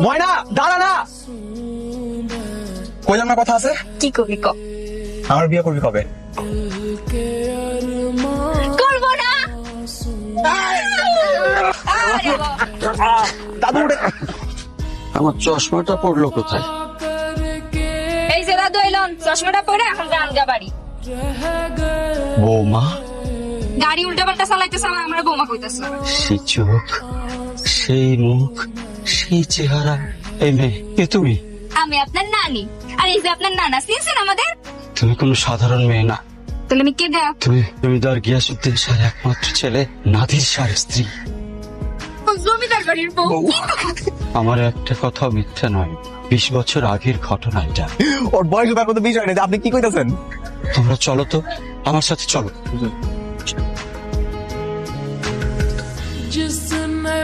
ময়না দাঁড়া না, কইলাম না কথা আছে। কি করবি ক? আমার বিয়ে করবি কবে? করবো না। দাদু উঠে। আমার চশমাটা পড়লো কোথায়? এই যে দাদু এলন, চশমাটা পরে এখন গান গা বাড়ি। বৌমা, গাড়ি উল্টা পাল্টা চালাইতে চালা আমরা বোমা কইতাছে। সেই চোখ, সেই মুখ, সেই চেহারা। এই মেয়ে, কে তুমি? আমি আপনার নানি, আর এই যে আপনার নানা, চিনছেন আমাদের? তুমি কোনো সাধারণ মেয়ে না। তাহলে আমি কে দেয়া? তুমি তো আর গিয়াসউদ্দিন শাহের একমাত্র ছেলে নাদির শাহের স্ত্রী। জমিদার বাড়ির বউ। আমার একটা কথাও মিথ্যা নয়। 20 বছর আগের ঘটনা এটা। ওর বয়স তার মতো বিষয় নেই, আপনি কি কইতাছেন? তোমরা চলো তো, আমার সাথে চলো।